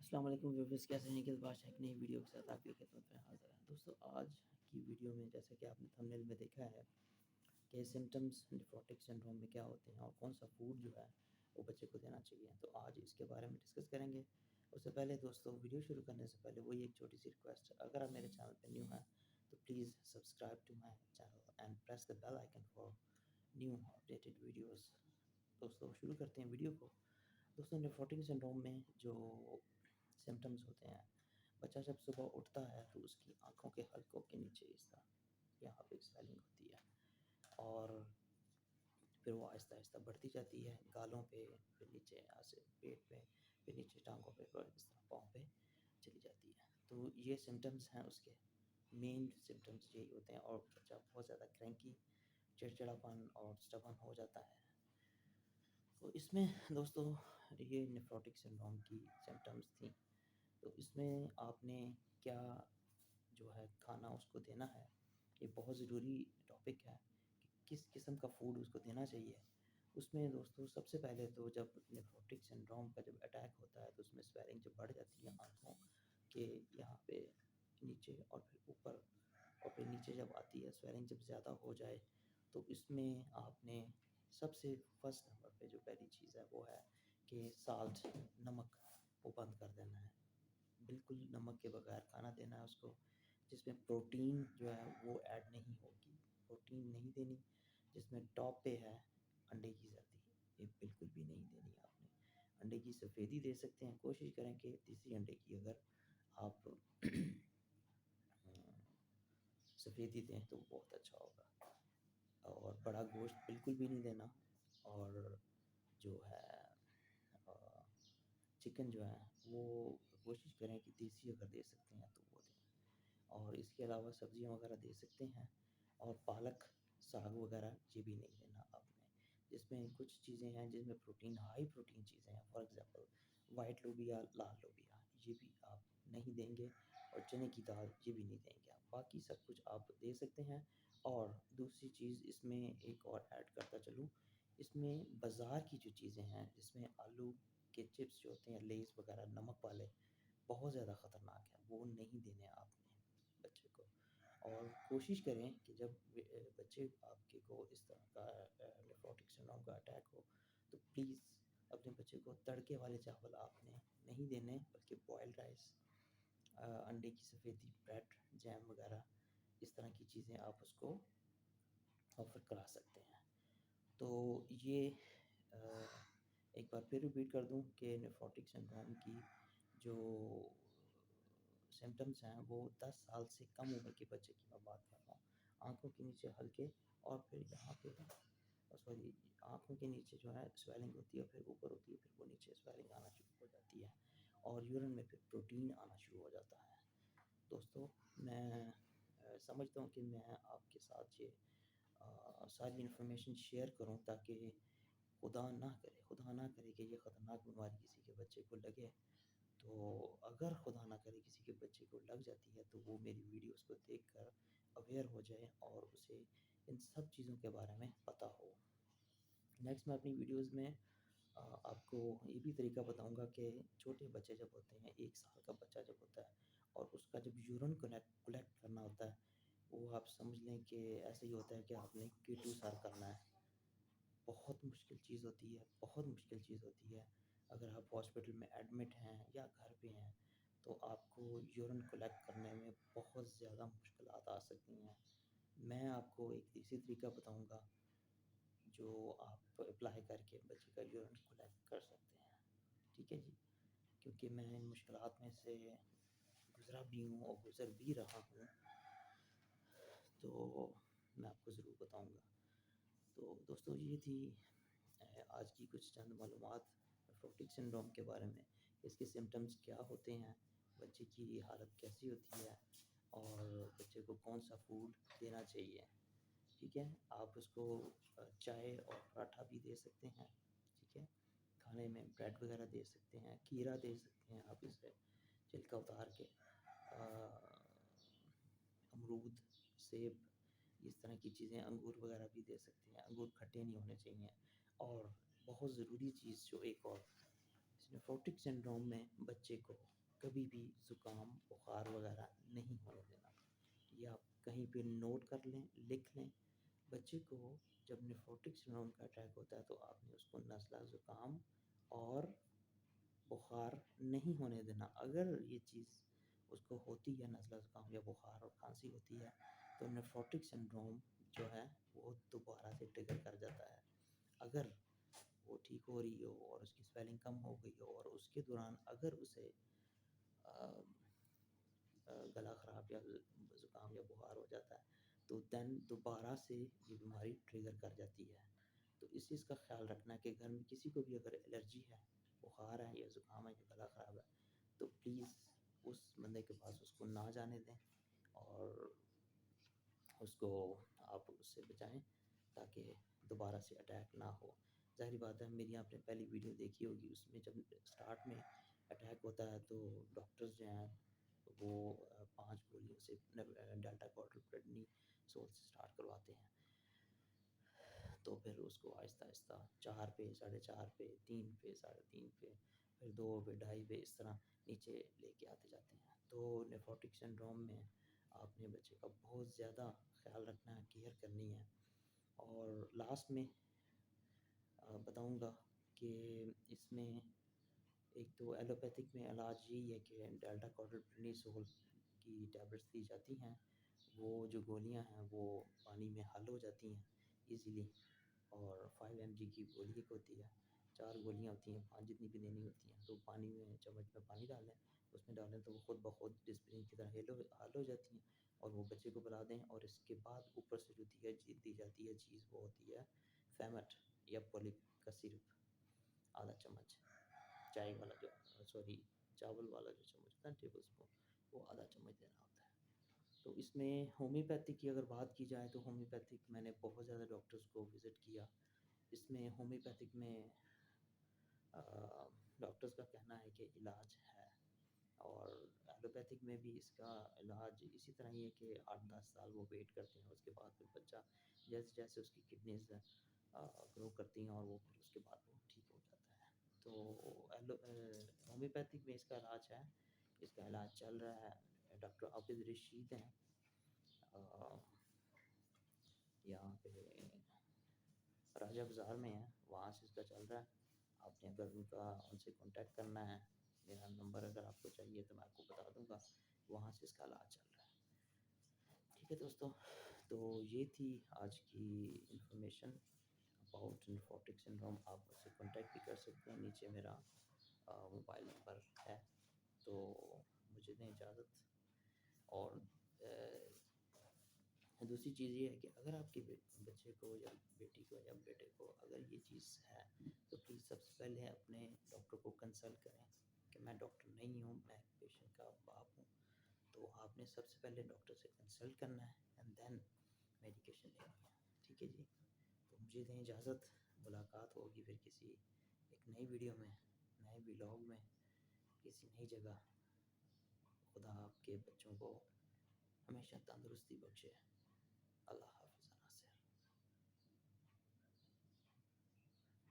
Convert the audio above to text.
السلام علیکم ویورز، کیسے ہیں؟ نکھل بادشاہ ایک نئی ویڈیو کے ساتھ آپ کی خدمت میں حاضر ہیں۔ دوستو، آج کی ویڈیو میں جیسا کہ آپ نے تھمبنیل میں دیکھا ہے کہ سمٹمز نیفروٹک سنڈروم میں کیا ہوتے ہیں اور کون سا فوڈ جو ہے وہ بچے کو دینا چاہیے، تو آج اس کے بارے میں ڈسکس کریں گے۔ اس سے پہلے دوستو، ویڈیو شروع کرنے سے پہلے وہی ایک چھوٹی سی ریکویسٹ ہے، اگر آپ میرے چینل پہ نیو ہیں تو please subscribe to my channel and press the bell icon for new updated videos. دوستو شروع کرتے ہیں ویڈیو کو۔ دوستوں، نیفروٹک سنڈروم میں جو سمٹمز ہوتے ہیں، بچہ جب صبح اٹھتا ہے تو اس کی آنکھوں کے حلقوں کے نیچے اس طرح یہاں پہ سویلنگ ہوتی ہے، اور پھر وہ آہستہ آہستہ بڑھتی جاتی ہے گالوں پہ، پھر نیچے یہاں سے پیٹ پہ، پھر نیچے ٹانگوں پہ، پھر اس طرح پاؤں پہ چلی جاتی ہے۔ تو یہ سمٹمز ہیں، اس کے مین سمٹمز یہی ہوتے ہیں، اور بچہ بہت زیادہ کرینکی، چڑچڑاپن اور اسٹبن ہو جاتا ہے۔ تو اس میں دوستو یہ نیفروٹک سنڈروم کی سمٹمز تھیں۔ تو اس میں آپ نے کیا جو ہے کھانا اس کو دینا ہے، یہ بہت ضروری ٹاپک ہے کہ کس قسم کا فوڈ اس کو دینا چاہیے۔ اس میں دوستو سب سے پہلے تو جب نیفروٹک سنڈروم کا جب اٹیک ہوتا ہے تو اس میں سویلنگ جب بڑھ جاتی ہے آنکھوں کے یہاں پہ نیچے اور پھر اوپر، اور پھر نیچے جب آتی ہے سویلنگ جب زیادہ ہو جائے، تو اس میں آپ نے سب سے فرسٹ نمبر پہ جو پہلی چیز ہے وہ ہے کہ سالٹ، نمک وہ بند کر دینا ہے۔ بالکل نمک کے بغیر کھانا دینا ہے اس کو، جس میں پروٹین جو ہے وہ ایڈ نہیں ہوگی، پروٹین نہیں دینی۔ جس میں ٹاپ پہ ہے انڈے کی زردی، یہ بالکل بھی نہیں دینی آپ نے۔ انڈے کی سفیدی دے سکتے ہیں، کوشش کریں کہ دیسی انڈے کی اگر آپ سفیدی دیں تو بہت اچھا ہوگا۔ اور بڑا گوشت بالکل بھی نہیں دینا، اور جو ہے چکن جو ہے وہ کوشش کریں کہ دیسی اگر دے سکتے ہیں تو وہ دیں، اور اس کے علاوہ سبزیاں وغیرہ دے سکتے ہیں، اور پالک، ساگ وغیرہ یہ بھی نہیں دینا آپ نے، جس میں کچھ چیزیں ہیں جس میں پروٹین، ہائی پروٹین چیزیں ہیں، فار ایگزامپل وائٹ لوبیا، لال لوبیا، یہ بھی آپ نہیں دیں گے، اور چنے کی دال یہ بھی نہیں دیں گے آپ۔ باقی سب کچھ آپ دے سکتے ہیں۔ اور دوسری چیز اس میں ایک اور ایڈ کرتا چلوں، اس میں بازار کی جو چیزیں ہیں جس میں آلو کے چپس جو ہوتے ہیں، لیز وغیرہ نمک والے، بہت زیادہ خطرناک ہیں، وہ نہیں دینے آپ نے بچے کو۔ اور کوشش کریں کہ جب بچے آپ کے کو اس طرح کا نیفروٹک سنڈروم کا اٹیک ہو تو پلیز اپنے بچے کو تڑکے والے چاول آپ نے نہیں دینے، بلکہ بوائلڈ رائس، انڈے کی سفیدی، بریڈ، جیم وغیرہ، اس طرح کی چیزیں آپ اس کو آفر کرا سکتے ہیں۔ تو یہ ایک بار پھر ریپیٹ کر دوں کہ نیفروٹک سنڈروم کی جو سمٹمز ہیں وہ 10 سال سے کم عمر کے بچے کی میں بات کر رہا ہوں۔ آنکھوں کے نیچے ہلکے، اور پھر یہاں پہ سوری آنکھوں کے نیچے جو ہے سویلنگ ہوتی ہے، پھر اوپر ہوتی ہے، پھر وہ نیچے سویلنگ آنا شروع ہو جاتی ہے، اور یورین میں پھر پروٹین آنا شروع ہو جاتا ہے۔ دوستو، میں سمجھتا ہوں کہ میں آپ کے ساتھ یہ ساری انفارمیشن شیئر کروں تاکہ خدا نہ کرے کہ یہ خطرناک بیماری کسی کے بچے کو لگے، تو اگر خدا نہ کرے کسی کے بچے کو لگ جاتی ہے تو وہ میری ویڈیوز کو دیکھ کر اویئر ہو جائے اور اسے ان سب چیزوں کے بارے میں پتہ ہو۔ نیکسٹ میں اپنی ویڈیوز میں آپ کو یہ بھی طریقہ بتاؤں گا کہ چھوٹے بچے جب ہوتے ہیں، 1 سال کا بچہ جب ہوتا ہے اور اس کا جب یورین کلیکٹ کرنا ہوتا ہے، وہ آپ سمجھ لیں کہ ایسے ہی ہوتا ہے کہ آپ نے Q2 کرنا ہے۔ بہت مشکل چیز ہوتی ہے، بہت مشکل چیز ہوتی ہے۔ اگر آپ ہاسپٹل میں ایڈمٹ ہیں یا گھر پہ ہیں تو آپ کو یورین کلیکٹ کرنے میں بہت زیادہ مشکلات آ سکتی ہیں۔ میں آپ کو ایک دیسی طریقہ بتاؤں گا جو آپ اپلائی کر کے بچے کا یورین کلیکٹ کر سکتے ہیں، ٹھیک ہے جی؟ کیونکہ میں ان مشکلات میں سے گزرا بھی ہوں اور گزر بھی رہا ہوں، تو میں آپ کو ضرور بتاؤں گا۔ تو دوستو، یہ تھی آج کی کچھ چند معلومات نیفروٹک سنڈروم کے بارے میں، اس کے سمٹمز کیا ہوتے ہیں، بچے کی حالت کیسی ہوتی ہے، اور بچے کو کون سا فوڈ دینا چاہیے، ٹھیک ہے؟ آپ اس کو چائے اور پراٹھا بھی دے سکتے ہیں، ٹھیک ہے؟ کھانے میں بریڈ وغیرہ دے سکتے ہیں، کھیرا دے سکتے ہیں آپ اسے چھلکا اتار کے، امرود، سیب، اس طرح کی چیزیں، انگور وغیرہ بھی دے سکتے ہیں۔ انگور کھٹے نہیں ہونے چاہیے۔ اور بہت ضروری چیز جو ایک اور نیفروٹک سنڈروم میں بچے کو کبھی بھی زکام بخار وغیرہ نہیں ہونے دینا. یہ آپ کہیں پہ نوٹ کر لیں, لکھ لیں. بچے کو جب نیفروٹک سنڈروم کا اٹیک ہوتا ہے تو آپ نے اس کو نزلہ زکام اور بخار نہیں ہونے دینا. اگر یہ چیز اس کو ہوتی ہے, نزلہ زکام یا بخار اور کھانسی ہوتی ہے, تو نیفروٹک سنڈروم جو ہے وہ دوبارہ سے ٹریگر کر جاتا ہے. اگر وہ ٹھیک ہو رہی ہو اور اس کی سویلنگ کم ہو گئی ہو اور اس کے دوران اگر اسے گلا خراب یا زکام یا بخار ہو جاتا ہے تو دین دوبارہ سے یہ بیماری ٹریگر کر جاتی ہے. تو اس چیز کا خیال رکھنا ہے کہ گھر میں کسی کو بھی اگر الرجی ہے, بخار ہے یا زکام ہے یا گلا خراب ہے, تو پلیز اس بندے کے پاس اس کو نہ جانے دیں اور اس کو آپ اس سے بچائیں تاکہ دوبارہ سے اٹیک نہ ہو. ظاہری بات ہے, میری آپ نے پہلی ویڈیو دیکھی ہوگی, اس میں جب اسٹارٹ میں اٹیک ہوتا ہے تو ڈاکٹرز جو ہیں وہ 5 گولیوں سے ڈیلٹا کوارٹرپریڈنی سول سے اسٹارٹ کرواتے ہیں. تو پھر اس کو آہستہ آہستہ 4 پہ, 4.5 پہ, 3 پہ, 3.5 پہ, پھر 2 پہ, 2.5 پہ, اس طرح نیچے لے کے آتے جاتے ہیں. تو نیفروٹک سنڈروم میں آپ نے بچے کا بہت زیادہ خیال رکھنا ہے, کیئر کرنی ہے. اور لاسٹ میں بتاؤں گا کہ اس میں ایک تو ایلوپیتھک میں علاج یہی ہے کہ ڈیلٹا کوارٹرپریڈنیسول کی ٹیبلٹس دی جاتی ہیں. وہ جو گولیاں ہیں وہ پانی میں حل ہو جاتی ہیں ایزیلی, اور 5 mg کی گولی ایک ہوتی ہے, 4 گولیاں ہوتی ہیں, 5 جتنی بھی دینی ہوتی ہیں. تو پانی میں چمچ میں پانی ڈالیں, اس میں ڈالیں تو وہ خود بخود ڈسپلن کی طرح حل ہو جاتی ہیں, اور وہ بچے کو پلا دیں. اور اس کے بعد اوپر سے جو دی جاتی ہے چیز وہ ہوتی ہے فیمٹ یا پولیپ کا سیرپ, آدھا چمچ چائے والا چاول والا جو چمچ ہوتا ہے ٹیبل اسپون, وہ آدھا چمچ دینا ہوتا ہے. تو اس میں ہومیوپیتھک کی اگر بات کی جائے تو ہومیوپیتھک میں نے بہت زیادہ ڈاکٹرز کو وزٹ کیا. اس میں ہومیوپیتھک میں ڈاکٹرز کا کہنا ہے کہ علاج ہے, اور ایلوپیتھک میں بھی اس کا علاج اسی طرح ہی ہے کہ 8-10 سال وہ ویٹ کرتے ہیں. اس کے بعد پھر بچہ جیسے جیسے اس کی کڈنیز گرو کرتی ہیں اور وہ پھر اس کے بعد وہ ٹھیک ہو جاتا ہے. تو ہومیوپیتھک میں اس کا علاج ہے, اس کا علاج چل رہا ہے. ڈاکٹر عابد رشید ہیں یہاں پہ راجہ بازار میں ہیں, وہاں سے اس کا چل رہا ہے. آپ نے اگر ان سے کانٹیکٹ کرنا ہے, میرا نمبر اگر آپ کو چاہیے تو میں آپ کو بتا دوں گا, وہاں سے اس کا علاج چل رہا ہے. ٹھیک ہے دوستوں, تو یہ تھی آج کی انفارمیشن اباؤٹ نیفروٹک سنڈروم. آپ مجھ سے کانٹیکٹ بھی کر سکتے ہیں, نیچے میرا موبائل نمبر ہے. تو مجھے دیں اجازت. اور دوسری چیز یہ ہے کہ اگر آپ کے بچے کو یا بیٹی کو یا بیٹے کو اگر یہ چیز ہے تو پلیز سب سے پہلے اپنے ڈاکٹر کو کنسلٹ کریں. کہ میں ڈاکٹر نہیں ہوں, میں پیشنٹ کا باپ ہوں. تو آپ نے سب سے پہلے ڈاکٹر سے کنسلٹ کرنا ہے اینڈ دین میڈیکیشن لینی ہے. ٹھیک ہے جی, تو مجھے دیں اجازت. ملاقات ہوگی پھر کسی ایک نئی ویڈیو میں, نئے ولاگ میں, کسی نئی جگہ. خدا آپ کے بچوں کو ہمیشہ تندرستی بخشے. اللہ